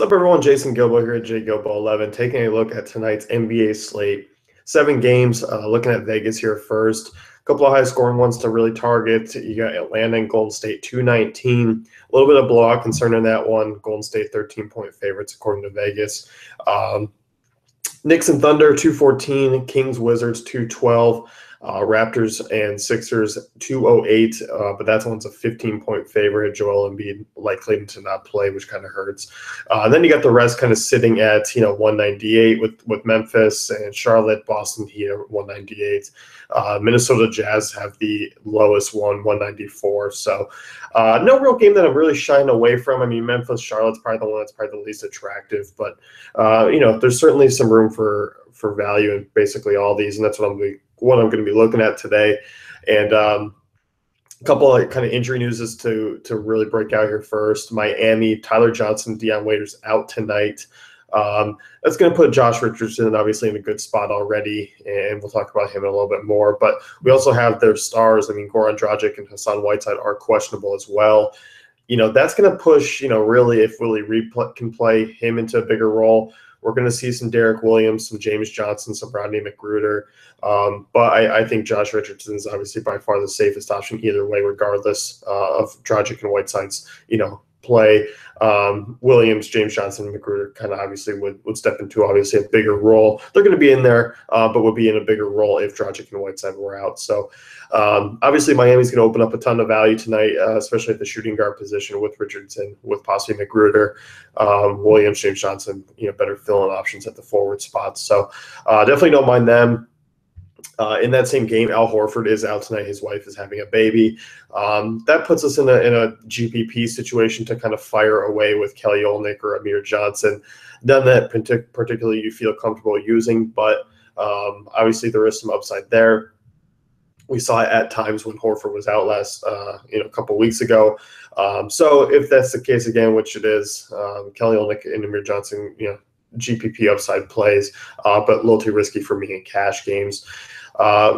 What's up, everyone? Jason Gilbo here at JGilbo11, taking a look at tonight's NBA slate. 7 games, looking at Vegas here first. A couple of high-scoring ones to really target. You got Atlanta and Golden State, 219. A little bit of blowout concern in that one. Golden State, 13-point favorites, according to Vegas. Knicks and Thunder, 214. Kings, Wizards, 212. Raptors and Sixers, 208, but that one's a 15-point favorite. Joel Embiid likely to not play, which kind of hurts. Then you got the rest kind of sitting at 198 with Memphis and Charlotte, Boston Heat at 198. Minnesota Jazz have the lowest one, 194. So no real game that I'm really shying away from. I mean, Memphis, Charlotte's probably the one that's probably the least attractive, but there's certainly some room for value in basically all these, and that's what I'm going to be looking at today. And a couple of kind of injury news is to really break out here first. Miami, Tyler Johnson, Dion Waiters out tonight. That's going to put Josh Richardson obviously in a good spot already, and we'll talk about him in a little bit more. But we also have their stars. I mean, Goran Dragic and Hassan Whiteside are questionable as well. That's going to push, really, if Willie Reed can play him into a bigger role. We're going to see some Derek Williams, some James Johnson, some Rodney McGruder. But I think Josh Richardson is obviously by far the safest option either way, regardless of Dragic and Whiteside's, play. Williams, James Johnson, and McGruder kind of obviously would step into obviously a bigger role. They're going to be in there, but would be in a bigger role if Dragic and Whiteside were out. So obviously Miami's going to open up a ton of value tonight, especially at the shooting guard position with Richardson, with possibly McGruder, Williams, James Johnson, better fill-in options at the forward spots. So definitely don't mind them. In that same game, Al Horford is out tonight. His wife is having a baby. That puts us in a GPP situation to kind of fire away with Kelly Olynyk or Amir Johnson. None that particularly you feel comfortable using, but obviously there is some upside there. We saw it at times when Horford was out a couple weeks ago. So if that's the case again, which it is, Kelly Olynyk and Amir Johnson, GPP upside plays, but a little too risky for me in cash games.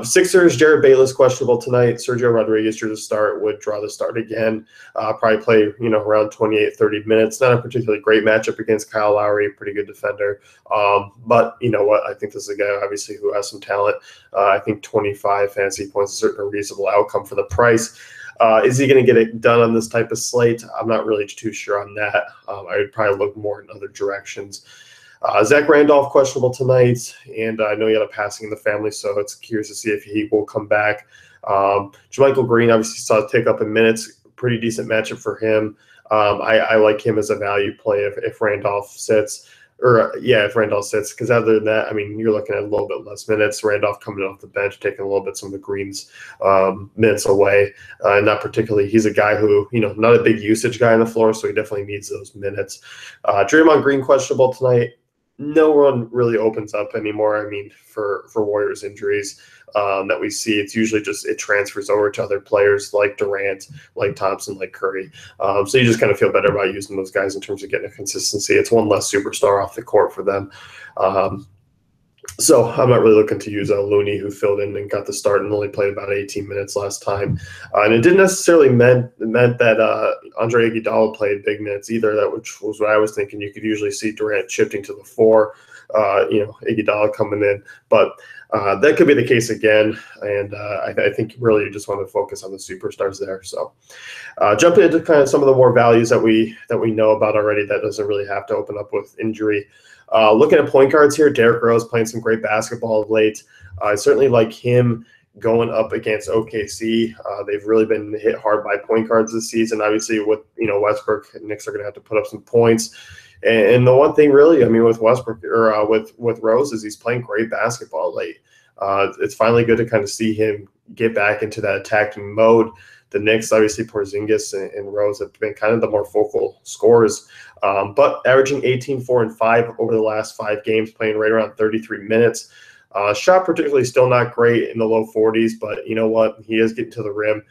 Sixers, Jared Bayless questionable tonight. Sergio Rodriguez drew the start, would draw the start again. Probably play, around 28, 30 minutes. Not a particularly great matchup against Kyle Lowry, pretty good defender. But you know what? I think this is a guy, obviously, who has some talent. I think 25 fantasy points is certainly a reasonable outcome for the price. Is he going to get it done on this type of slate? I'm not really too sure on that. I would probably look more in other directions. Zach Randolph questionable tonight, and I know he had a passing in the family, so it's curious to see if he will come back. JaMychal Green obviously saw a tick up in minutes, pretty decent matchup for him. I like him as a value play if Randolph sits, if Randolph sits, because other than that, I mean, you're looking at a little bit less minutes. Randolph coming off the bench, taking a little bit some of the Green's minutes away. Not particularly, he's a guy who, not a big usage guy on the floor, so he definitely needs those minutes. Draymond Green questionable tonight. No one really opens up anymore. I mean, for Warriors injuries that we see, it's usually just it transfers over to other players like Durant, like Thompson, like Curry. So you just kind of feel better about using those guys in terms of getting a consistency. It's one less superstar off the court for them. So I'm not really looking to use Looney, who filled in and got the start and only played about 18 minutes last time. And it didn't necessarily meant that Andre Iguodala played big minutes either, which was what I was thinking. You could usually see Durant shifting to the 4, Iguodala coming in. But that could be the case again. And I think really you just want to focus on the superstars there. So jumping into kind of some of the more values that we know about already that doesn't really have to open up with injury. Looking at point guards here, Derrick Rose playing some great basketball of late. I certainly like him going up against OKC. They've really been hit hard by point guards this season. Obviously, with Westbrook, Knicks are going to have to put up some points. And the one thing really, I mean, with Westbrook or with Rose is he's playing great basketball late. It's finally good to kind of see him get back into that attacking mode. The Knicks, obviously, Porzingis and Rose have been kind of the more focal scorers, but averaging 18, 4, and 5 over the last 5 games, playing right around 33 minutes. Shot particularly still not great in the low 40s, but you know what? He is getting to the rim,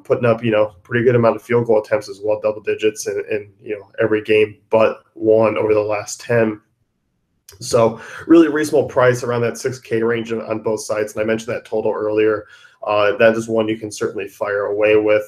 putting up, pretty good amount of field goal attempts as well, double digits in every game but one over the last 10. So really reasonable price around that $6K range on both sides. And I mentioned that total earlier. that is one you can certainly fire away with.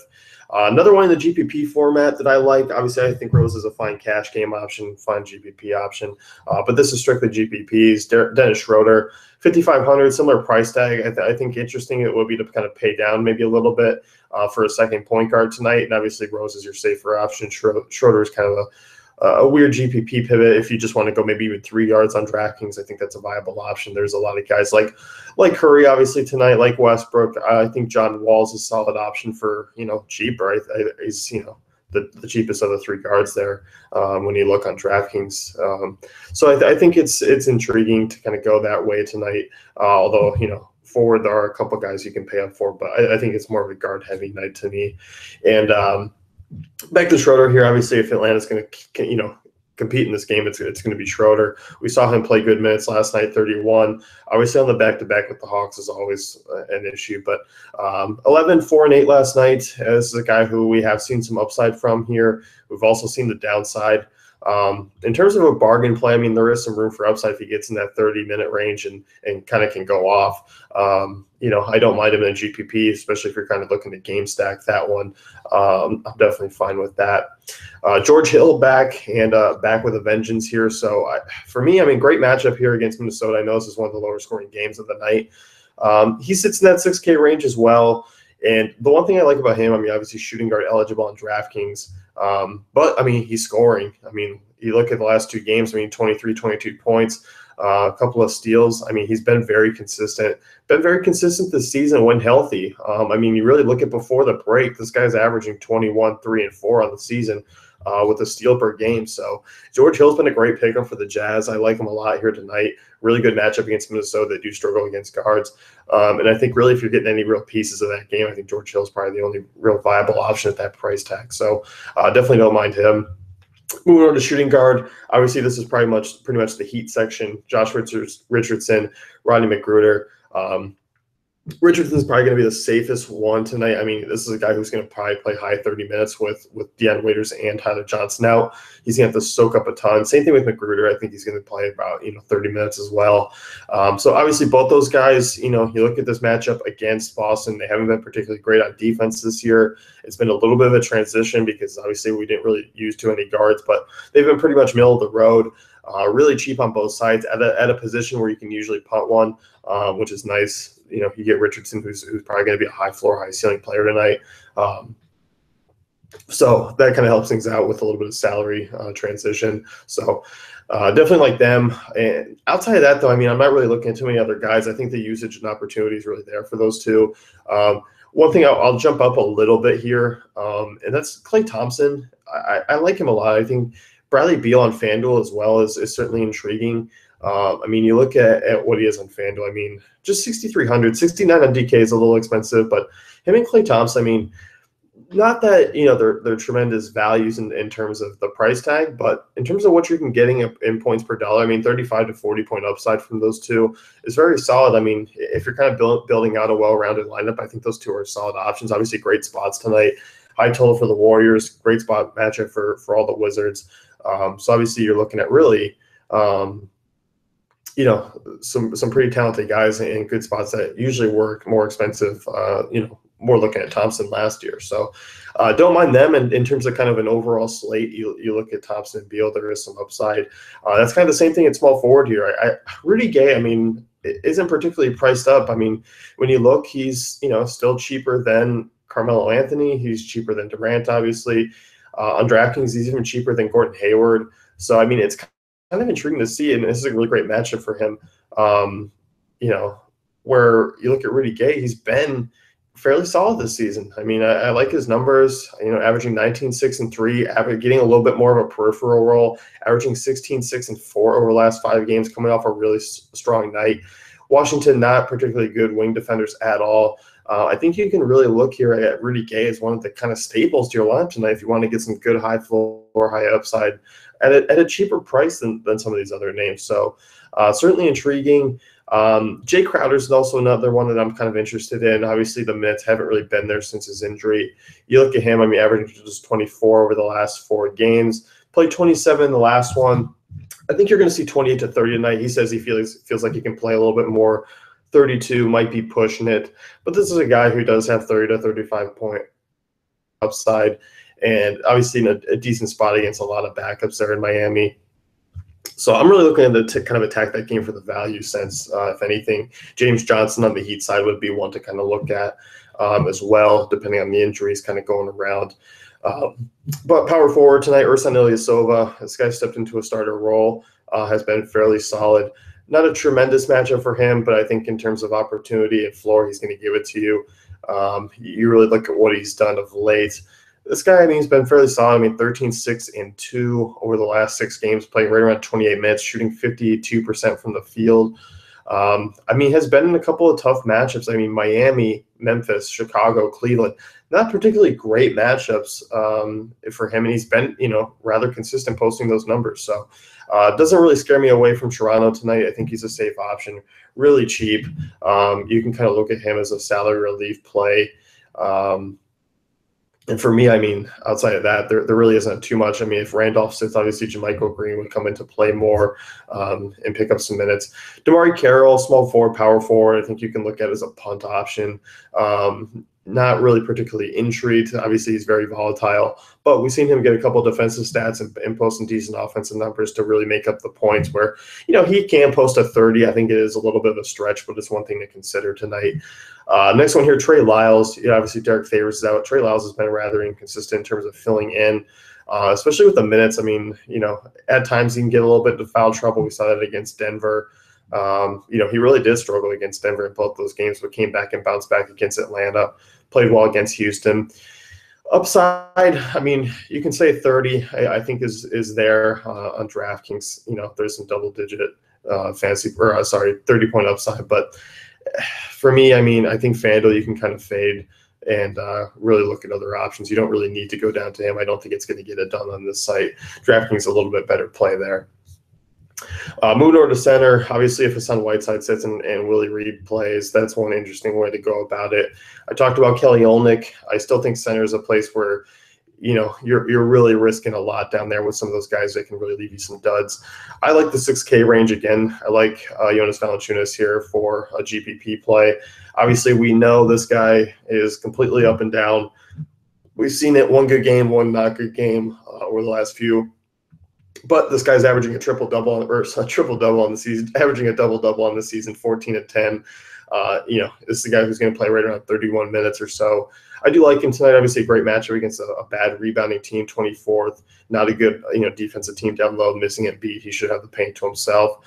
Another one in the GPP format that I like, obviously I think Rose is a fine cash game option, fine GPP option, but this is strictly GPPs. Dennis Schroeder, 5,500, similar price tag. I think interesting it would be to kind of pay down maybe a little bit for a second point guard tonight, and obviously Rose is your safer option. Schroeder is kind of a weird GPP pivot. If you just want to go maybe even 3 yards on DraftKings, I think that's a viable option. There's a lot of guys like Curry, obviously tonight, like Westbrook. I think John Wall's a solid option for cheaper. He's the cheapest of the 3 guards there when you look on DraftKings. So I think it's intriguing to kind of go that way tonight. Although forward there are a couple guys you can pay up for, but I think it's more of a guard heavy night to me. And back to Schroeder here. Obviously, if Atlanta's going to, compete in this game, it's going to be Schroeder. We saw him play good minutes last night, 31. Obviously, on the back-to-back with the Hawks is always an issue. But 11, 4, and 8 last night. This is a guy who we have seen some upside from here. We've also seen the downside. In terms of a bargain play, I mean, there is some room for upside if he gets in that 30-minute range and kind of can go off. I don't mind him in a GPP, especially if you're kind of looking to game stack that one. I'm definitely fine with that. George Hill back with a vengeance here. So for me, I mean, great matchup here against Minnesota. I know this is one of the lower scoring games of the night. He sits in that 6K range as well. And the one thing I like about him, I mean, obviously shooting guard eligible on DraftKings. But, I mean, he's scoring. I mean, you look at the last 2 games, I mean, 23, 22 points, a couple of steals. I mean, he's been very consistent this season when healthy. I mean, you really look at before the break, this guy's averaging 21, 3, and 4 on the season with a steal per game. So George Hill's been a great pickup for the Jazz. I like him a lot here tonight. Really good matchup against Minnesota. They do struggle against guards. And I think really if you're getting any real pieces of that game, I think George Hill's probably the only real viable option at that price tag. So definitely don't mind him. Moving on to shooting guard, obviously this is pretty much the Heat section. Josh Richardson, Rodney McGruder. Richardson's probably going to be the safest one tonight. I mean, this is a guy who's going to probably play high 30 minutes with Deion Waiters and Tyler Johnson out. He's going to have to soak up a ton. Same thing with McGruder. I think he's going to play about 30 minutes as well. So obviously both those guys, you look at this matchup against Boston, they haven't been particularly great on defense this year. It's been a little bit of a transition because obviously we didn't really use too many guards, but they've been pretty much middle of the road. Really cheap on both sides at a position where you can usually punt one, which is nice. You get Richardson, who's probably going to be a high floor, high ceiling player tonight. So that kind of helps things out with a little bit of salary transition. So definitely like them. And outside of that, though, I mean, I'm not really looking at too many other guys. I think the usage and opportunity is really there for those two. One thing I'll jump up a little bit here, and that's Klay Thompson. I like him a lot. I think Bradley Beal on FanDuel as well is certainly intriguing. I mean, you look at what he is on FanDuel. I mean, just 6,300, 69 on DK is a little expensive, but him and Klay Thompson, I mean, not that, they're tremendous values in terms of the price tag, but in terms of what you can getting in points per dollar, I mean, 35 to 40 point upside from those two is very solid. I mean, if you're kind of building out a well-rounded lineup, I think those two are solid options. Obviously, great spots tonight. High total for the Warriors, great spot matchup for all the Wizards. So obviously, you're looking at really, some pretty talented guys in good spots that usually work more expensive, more looking at Thompson last year. So don't mind them. And in terms of kind of an overall slate, you look at Thompson and Beal, there is some upside. That's kind of the same thing at small forward here. Rudy Gay, I mean, isn't particularly priced up. I mean, when you look, he's, still cheaper than Carmelo Anthony. He's cheaper than Durant, obviously. On DraftKings, he's even cheaper than Gordon Hayward. So, I mean, it's kind of intriguing to see, and this is a really great matchup for him. Where you look at Rudy Gay, he's been fairly solid this season. I mean, I like his numbers, averaging 19, 6, and 3, getting a little bit more of a peripheral role, averaging 16, 6, and 4 over the last 5 games, coming off a really strong night. Washington, not particularly good wing defenders at all. I think you can really look here at Rudy Gay as one of the kind of staples to your lineup tonight if you want to get some good high floor, high upside at a cheaper price than some of these other names. So certainly intriguing. Jay Crowder's also another one that I'm kind of interested in. Obviously, the minutes haven't really been there since his injury. You look at him, I mean, averaging just 24 over the last 4 games, played 27 in the last one. I think you're going to see 28 to 30 tonight. He says he feels like he can play a little bit more 32 might be pushing it, but this is a guy who does have 30 to 35 point upside, and obviously in a decent spot against a lot of backups there in Miami. So I'm really looking to kind of attack that game for the value sense. If anything, James Johnson on the Heat side would be one to kind of look at as well, depending on the injuries kind of going around. But power forward tonight, Ersan Ilyasova. This guy stepped into a starter role, has been fairly solid. Not a tremendous matchup for him, but I think in terms of opportunity and floor, he's going to give it to you. You really look at what he's done of late. This guy, I mean, he's been fairly solid. I mean, 13, 6, and 2 over the last 6 games, playing right around 28 minutes, shooting 52% from the field. I mean, has been in a couple of tough matchups. I mean, Miami, Memphis, Chicago, Cleveland, not particularly great matchups for him. And he's been, rather consistent posting those numbers. So it doesn't really scare me away from Toronto tonight. I think he's a safe option, really cheap. You can kind of look at him as a salary relief play. And for me, I mean, outside of that, there really isn't too much. I mean, if Randolph sits, obviously JaMychal Green would come into play more and pick up some minutes. DeMarre Carroll, small forward, power forward, I think you can look at as a punt option. Not really particularly intrigued. Obviously, he's very volatile, but we've seen him get a couple of defensive stats and post some decent offensive numbers to really make up the points where, he can post a 30. I think it is a little bit of a stretch, but it's one thing to consider tonight. Next one here, Trey Lyles. Obviously, Derek Favors is out. Trey Lyles has been rather inconsistent in terms of filling in, especially with the minutes. I mean, at times he can get a little bit into foul trouble. We saw that against Denver. He really did struggle against Denver in both those games, but came back and bounced back against Atlanta, played well against Houston. Upside, I mean, you can say 30, I think is there on DraftKings. There's some double-digit 30-point upside. But for me, I mean, I think FanDuel you can kind of fade and really look at other options. You don't really need to go down to him. I don't think it's going to get it done on this site. DraftKings is a little bit better play there. Moving over to center, obviously if Hassan Whiteside sits and Willie Reed plays, that's one interesting way to go about it. I talked about Kelly Olynyk. I still think center is a place where, you're really risking a lot down there with some of those guys that can really leave you some duds. I like the 6K range again. I like Jonas Valanciunas here for a GPP play. Obviously, we know this guy is completely up and down. We've seen it one good game, one not good game over the last few. But this guy's averaging a triple-double on the season, averaging a double-double on the season, 14 and 10. This is the guy who's going to play right around 31 minutes or so. I do like him tonight. Obviously, a great matchup against a bad rebounding team, 24th. Not a good, defensive team down low, missing Embiid. He should have the paint to himself.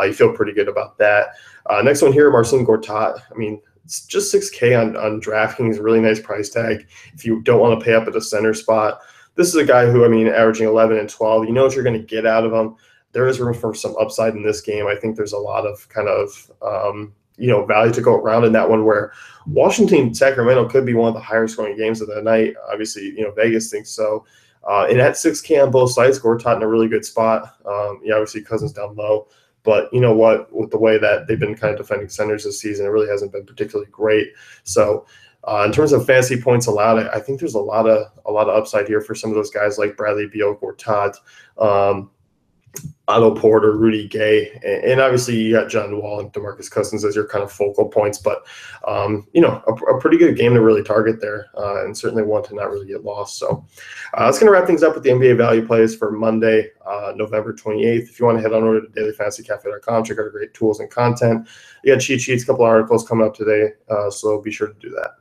You feel pretty good about that. Next one here, Marcin Gortat. I mean, it's just 6K on DraftKings, a really nice price tag. If you don't want to pay up at the center spot, this is a guy who, averaging 11 and 12. You know what you're going to get out of him. There is room for some upside in this game. I think there's a lot of kind of, value to go around in that one where Washington-Sacramento could be one of the higher scoring games of the night. Obviously, Vegas thinks so. And at 6K on both sides, Gortat in a really good spot. Obviously Cousins down low. But you know what? With the way that they've been kind of defending centers this season, it really hasn't been particularly great. So in terms of fantasy points allowed, I think there's a lot of upside here for some of those guys like Bradley Beal, Gortat, Otto Porter, Rudy Gay, and obviously you got John Wall and DeMarcus Cousins as your kind of focal points. But a pretty good game to really target there, and certainly one to not really get lost. So that's going to wrap things up with the NBA value plays for Monday, November 28th. If you want to head on over to dailyfantasycafe.com, check out our great tools and content. You got cheat sheets, a couple articles coming up today, so be sure to do that.